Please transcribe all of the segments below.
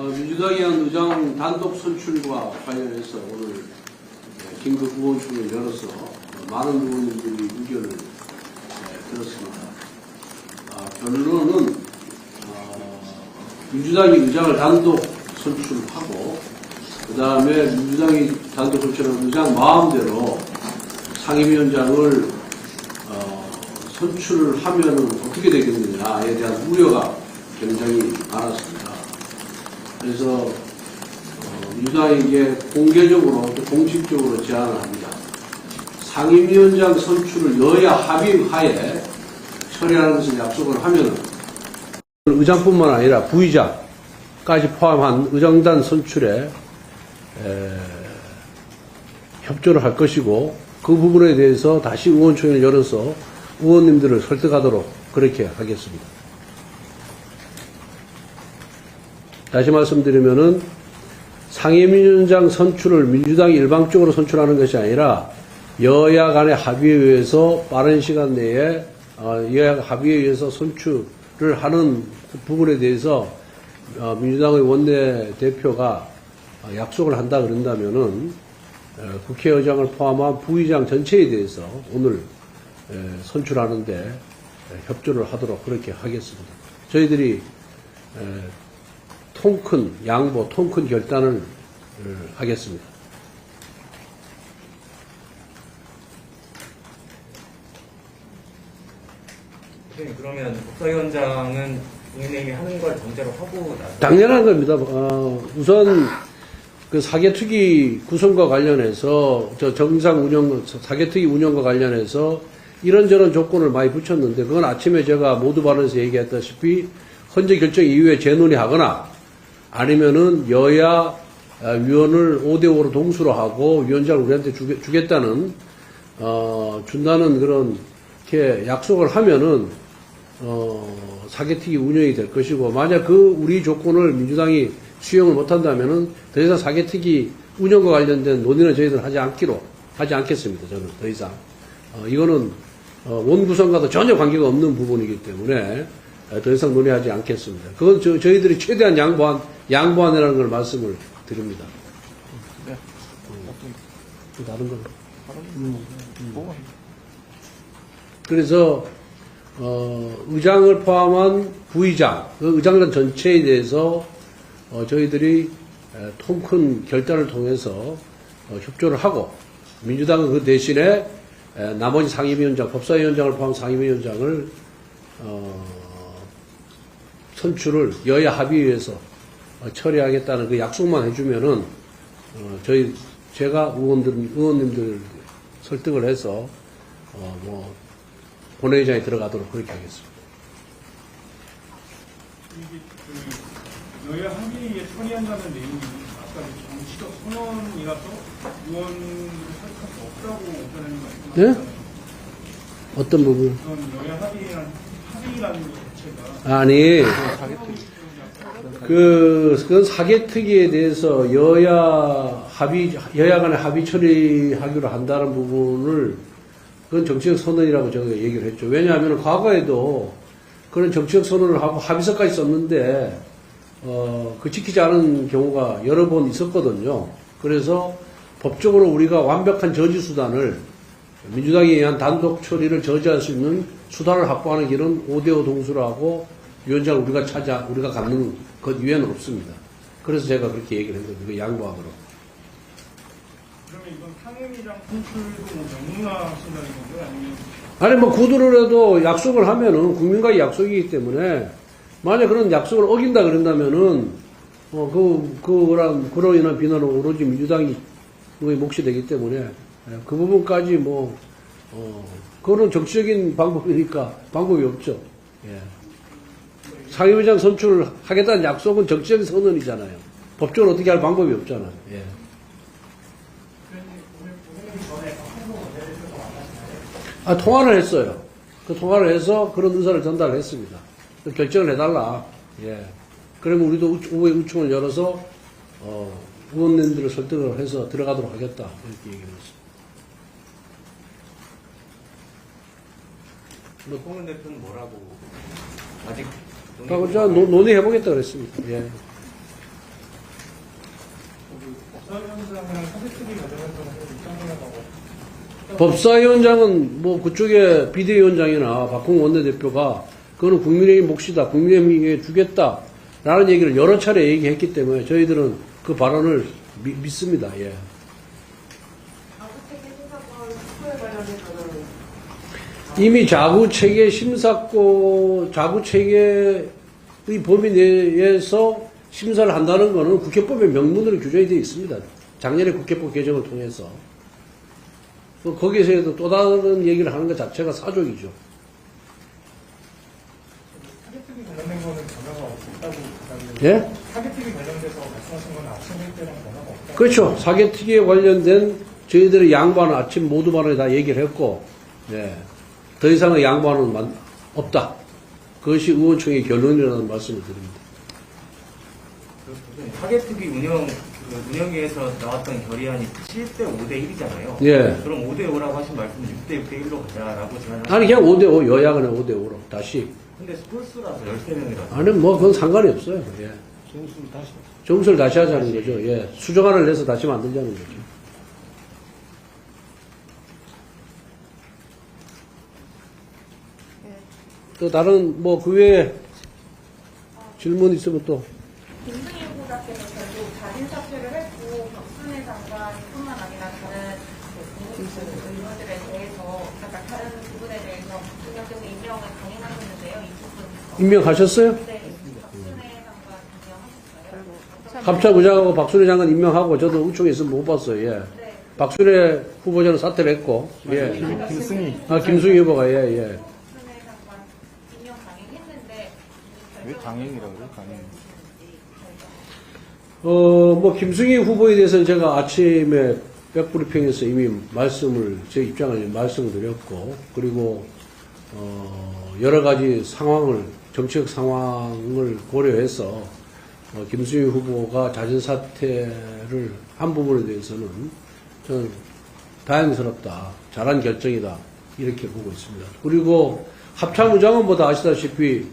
민주당이 한 의장 단독 선출과 관련해서 오늘 긴급 의원총회를 열어서 많은 의원님들이 의견을 들었습니다. 결론은 민주당이 의장을 단독 선출하고 그 다음에 민주당이 단독 선출한 의장 마음대로 상임위원장을 선출을 하면은 어떻게 되겠느냐에 대한 우려가 굉장히 많았습니다. 그래서 민주당에게 공개적으로 또 공식적으로 제안을 합니다. 상임위원장 선출을 여야 합의하에 처리하는 것을 약속을 하면은 의장뿐만 아니라 부의장까지 포함한 의장단 선출에 협조를 할 것이고 그 부분에 대해서 다시 의원총회를 열어서 의원님들을 설득하도록 그렇게 하겠습니다. 다시 말씀드리면은 상임위원장 선출을 민주당이 일방적으로 선출하는 것이 아니라 여야 간의 합의에 의해서 빠른 시간 내에 여야 합의에 의해서 선출을 하는 부분에 대해서 민주당의 원내대표가 약속을 한다 그런다면은 국회의장을 포함한 부의장 전체에 대해서 오늘 선출하는데 협조를 하도록 그렇게 하겠습니다. 저희들이 통큰 양보, 통큰 결단을 하겠습니다. 그러면 법사위원장은 국민의힘이 하는 걸 전제로 하고 나서 당연한 겁니다. 우선 그 사개특위 구성과 관련해서 정상 운영, 사개특위 운영과 관련해서 이런저런 조건을 많이 붙였는데 그건 아침에 제가 모두 발언에서 얘기했다시피 헌재 결정 이후에 재논의하거나 아니면은 여야 위원을 5대5로 동수로 하고 위원장을 우리한테 주겠다는 준다는 그런 이렇게 약속을 하면은 사개특위 운영이 될 것이고 만약 그 우리 조건을 민주당이 수용을 못한다면은 더 이상 사개특위 운영과 관련된 논의는 저희들은 하지 않겠습니다. 저는 더 이상 이거는 원구성과도 전혀 관계가 없는 부분이기 때문에 더 이상 논의하지 않겠습니다. 그건 저희들이 최대한 양보안이라는 걸 말씀을 드립니다. 네. 다른 건. 그래서 의장을 포함한 부의장, 그 의장단 전체에 대해서 저희들이 통큰 결단을 통해서 협조를 하고 민주당은 그 대신에 나머지 상임위원장, 법사위원장을 포함한 상임위원장을 선출을 여야 합의에 의해서 처리하겠다는 그 약속만 해주면은 제가 의원님들 설득을 해서 본회의장에 들어가도록 그렇게 하겠습니다. 이게 여야 합의에 처리한다는 내용이 아까 정치적 선언이라서 의원을 설득할 수 없다고 오전하는 거 아니에요? 네? 어떤 부분? 그건 여야 합의라는 것 자체가 아니, 그건 사개특위에 대해서 여야 간의 합의 처리하기로 한다는 부분을 그건 정치적 선언이라고 제가 얘기를 했죠. 왜냐하면 과거에도 그런 정치적 선언을 하고 합의서까지 썼는데, 그 지키지 않은 경우가 여러 번 있었거든요. 그래서 법적으로 우리가 완벽한 저지 수단을 민주당에 의한 단독 처리를 저지할 수 있는 수단을 확보하는 길은 5대5 동수로 하고 위원장을 우리가 갖는 것 이외에는 없습니다. 그래서 제가 그렇게 얘기를 했거든요. 그 양보하도록. 그러면 이건 상임위장 선출도 명문화하신다는 건가요? 아니면 아니 뭐 구두를 해도 약속을 하면은 국민과의 약속이기 때문에 만약 그런 약속을 어긴다 그런다면은 그로 인한 비난은 오로지 민주당이 몫이 되기 때문에 그 부분까지 그거는 정치적인 방법이니까 방법이 없죠. 예. 상임위장 선출을 하겠다는 약속은 정치적인 선언이잖아요. 법적으로 어떻게 할 방법이 없잖아요. 예. 통화를 했어요. 그 통화를 해서 그런 의사를 전달했습니다. 결정을 해달라. 예. 그러면 우리도 오후에 의총을 열어서, 의원님들을 설득을 해서 들어가도록 하겠다. 이렇게 얘기를 했습니다. 홍은 대표는 뭐라고 아직 논의해보겠다 그랬습니다. 예. 법사위원장이랑 사기특위 관련해서는 입장문하고 법사위원장은 뭐 그쪽에 비대위원장이나 박홍 원내대표가 그거는 국민의힘 몫이다, 국민의힘에게 주겠다라는 얘기를 여러 차례 얘기했기 때문에 저희들은 그 발언을 믿습니다. 예. 자구체계 심사권 수표에 관련해서는 이미 자구체계의 범위 내에서 심사를 한다는 것은 국회법에 명문으로 규정이 되어 있습니다. 작년에 국회법 개정을 통해서. 거기에서 또 다른 얘기를 하는 것 자체가 사족이죠. 사기특위 관련된 거는 변화가 없다고 생각해요. 예? 사기특위 관련돼서 말씀하신 건 아침 때랑 변화가 없다. 그렇죠. 사개특위에 관련된 저희들의 양반은 아침 모두 발언에 다 얘기를 했고, 예. 더 이상의 양반은 없다. 그것이 의원총회 결론이라는 말씀을 드립니다. 사개특위 운영위에서 나왔던 결의안이 7대 5대 1이잖아요. 예. 그럼 5대 5라고 하신 말씀은 6대 6대 1로 가자라고 제안을 아니, 그냥 5대5, 여야가 그냥 5대5로. 다시. 근데 홀수라서 13명이라서. 아니, 뭐, 그건 상관이 없어요. 예. 점수를 다시 하자는 거죠. 예. 수정안을 내서 다시 만들자는 거죠. 또 다른, 뭐, 그 외에 질문 있으면 또. 김승희 후보자께서 결국 자진 사퇴를 했고 박순애 장관뿐만 아니라 다른 의원들에 대해서 아까 다른 부분에 대해서 중요하게 임명을 강행하셨는데요. 이 부분 임명하셨어요? 네, 박순애 장관 임명하셨어요. 감찰부장하고 박순애 장관 임명하고 저도 우총에 있으면 못 봤어요. 예. 네. 박순애 후보자는 사퇴를 했고, 예. 김승희 후보가, 예, 예. 박순애 장관 임명 강행했는데 왜 강행이라고 그래? 강행. 뭐, 김승희 후보에 대해서는 제가 아침에 백브리핑에서 이미 제 입장을 말씀을 드렸고, 그리고, 여러 가지 상황을, 정치적 상황을 고려해서, 김승희 후보가 자진 사퇴를 한 부분에 대해서는 저는 다행스럽다, 잘한 결정이다, 이렇게 보고 있습니다. 그리고 합참의장은 뭐 다 아시다시피,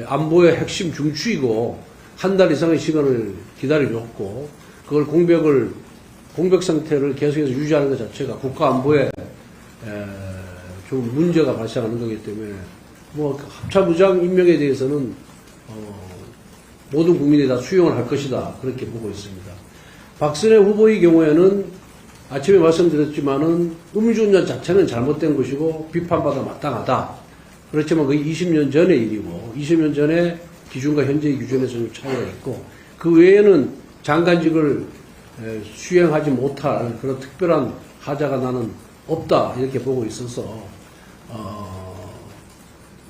안보의 핵심 중추이고, 한 달 이상의 시간을 기다려줬고, 그걸 공백 상태를 계속해서 유지하는 것 자체가 국가 안보에 좀 문제가 발생하는 거기 때문에, 뭐, 합참의장 임명에 대해서는, 모든 국민이 다 수용을 할 것이다. 그렇게 보고 있습니다. 박순애 후보의 경우에는 아침에 말씀드렸지만은 음주운전 자체는 잘못된 것이고 비판받아 마땅하다. 그렇지만 그게 20년 전의 일이고 20년 전에 기준과 현재의 기준에서 좀 차이가 있고 그 외에는 장관직을 수행하지 못할 그런 특별한 하자가 나는 없다 이렇게 보고 있어서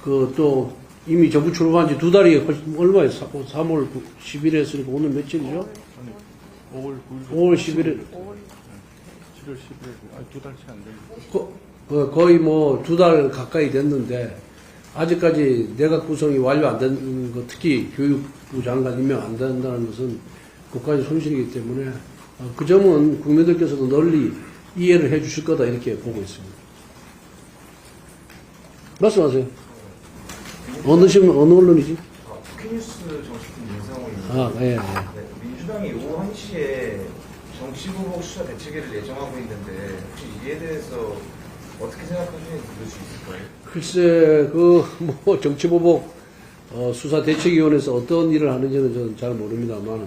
그 또 이미 정부 출범한 지 2달이 얼마예요? 3월 10일 했으니까 오늘 며칠이죠? 5월 11일 7월 10일, 아니, 2달치 안 되는. 거의 뭐 2달 가까이 됐는데 아직까지 내각 구성이 완료 안 된 거, 특히 교육부 장관 임명 안 된다는 것은 국가의 손실이기 때문에 그 점은 국민들께서도 널리 이해를 해 주실 거다 이렇게 보고 있습니다. 말씀하세요. 어느 언론이지? 포켓뉴스 정치팀 윤상호입니다. 아, 예, 예. 네, 민주당이 오후 1시에 정치보복 수사 대책회를 예정하고 있는데 혹시 이에 대해서 어떻게 생각하시는지 들을 수 있을까요? 글쎄, 뭐, 정치보복, 수사 대책위원회에서 어떤 일을 하는지는 저는 잘 모릅니다만은,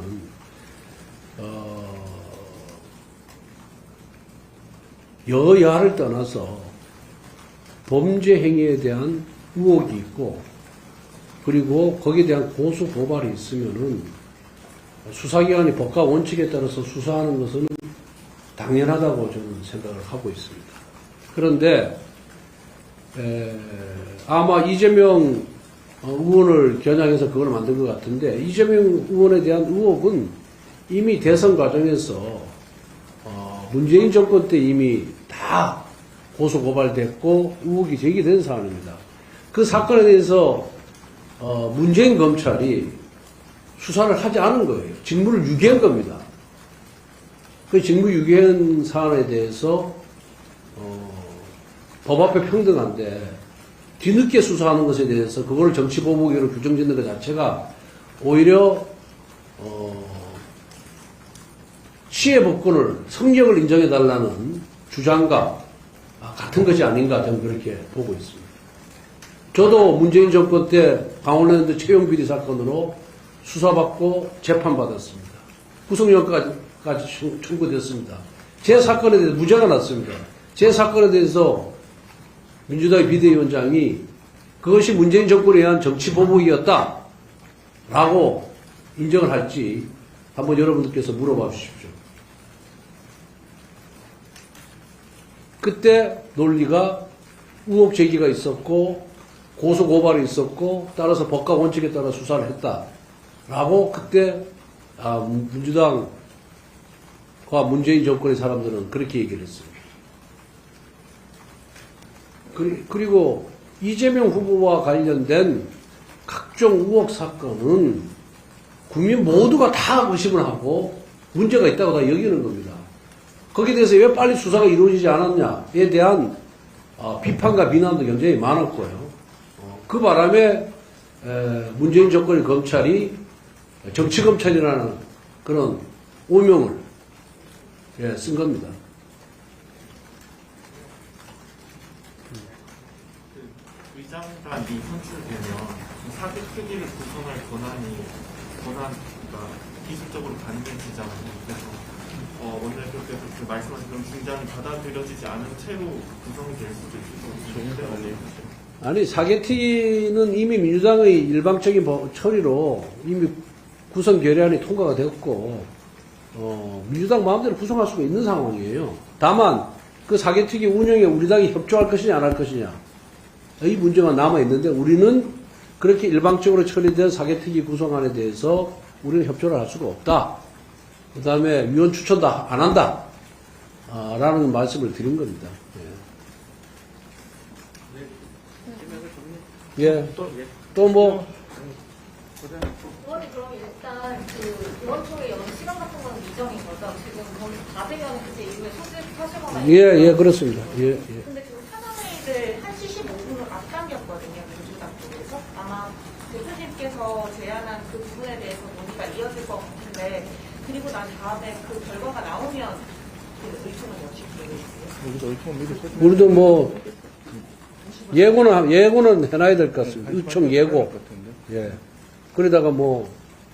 여야를 떠나서 범죄 행위에 대한 의혹이 있고, 그리고 거기에 대한 고소 고발이 있으면은 수사기관이 법과 원칙에 따라서 수사하는 것은 당연하다고 저는 생각을 하고 있습니다. 그런데 아마 이재명 의원을 겨냥해서 그걸 만든 것 같은데 이재명 의원에 대한 의혹은 이미 대선 과정에서 문재인 정권 때 이미 다 고소 고발됐고 의혹이 제기된 사안입니다. 그 사건에 대해서 문재인 검찰이 수사를 하지 않은 거예요. 직무를 유기한 겁니다. 그 직무 유기한 사안에 대해서 법 앞에 평등한데 뒤늦게 수사하는 것에 대해서 그걸 정치보복으로 규정짓는 것 자체가 오히려 시의 법권을 성역을 인정해달라는 주장과 같은 것이 아닌가 저는 그렇게 보고 있습니다. 저도 문재인 정권 때 강원랜드 채용 비리 사건으로 수사받고 재판받았습니다. 구속영장까지 청구됐습니다. 제 사건에 대해서 무죄가 났습니다. 제 사건에 대해서 민주당의 비대위원장이 그것이 문재인 정권에 의한 정치보복이었다 라고 인정을 할지 한번 여러분들께서 물어봐 주십시오. 그때 논리가 의혹 제기가 있었고 고소 고발이 있었고 따라서 법과 원칙에 따라 수사를 했다라고 그때 민주당과 문재인 정권의 사람들은 그렇게 얘기를 했습니다. 그리고 이재명 후보와 관련된 각종 의혹 사건은 국민 모두가 다 의심을 하고 문제가 있다고 다 여기는 겁니다. 거기에 대해서 왜 빨리 수사가 이루어지지 않았냐에 대한 비판과 비난도 굉장히 많았고요. 그 바람에 문재인 정권의 검찰이 정치검찰이라는 그런 오명을 쓴 겁니다. 의장단이 선출되면 사개 특위를 구성할 그러니까 기술적으로 가능해지잖아요. 그래서 원내대표께서 말씀하신 그런 중장이 받아들여지지 않은 채로 구성이 될 수도 있을 것 아니 사개특위는 이미 민주당의 일방적인 처리로 이미 구성 결의안이 통과가 되었고 민주당 마음대로 구성할 수가 있는 상황이에요. 다만 그 사개특위 운영에 우리 당이 협조할 것이냐 안 할 것이냐 이 문제가 남아있는데 우리는 그렇게 일방적으로 처리된 사개특위 구성안에 대해서 우리는 협조를 할 수가 없다. 그 다음에 위원 추천도 안 한다. 라는 말씀을 드린 겁니다. 예. 또 뭐? 의원님 그럼 일단 의원총회 여론 시간 같은 거는 이정인 거죠? 지금 거의 다 되면 그때 이후에 소집하시거나 예, 그렇습니다. 예. 근데 지금 사전회의를 1시 15분으로 앞당겼거든요, 민주당 쪽에서. 아마 대표님께서 제안한 그 부분에 대해서 논의가 이어질 것 같은데, 그리고 난 다음에 그 결과가 나오면 그 의총은 어떻게 되겠어요? 우리도 뭐, 예고는 해놔야 될 것 같습니다. 의총 예고. 예. 그러다가 뭐,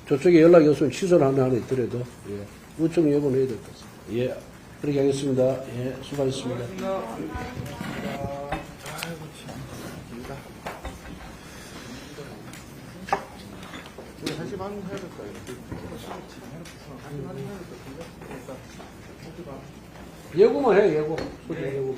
저쪽에 연락이 없으면 취소를 하나 있더라도, 예. 의총 예고는 해야 될 것 같습니다. 예. 그렇게 하겠습니다. 예. 수고하셨습니다. 예고만 해, 예고. 예고만.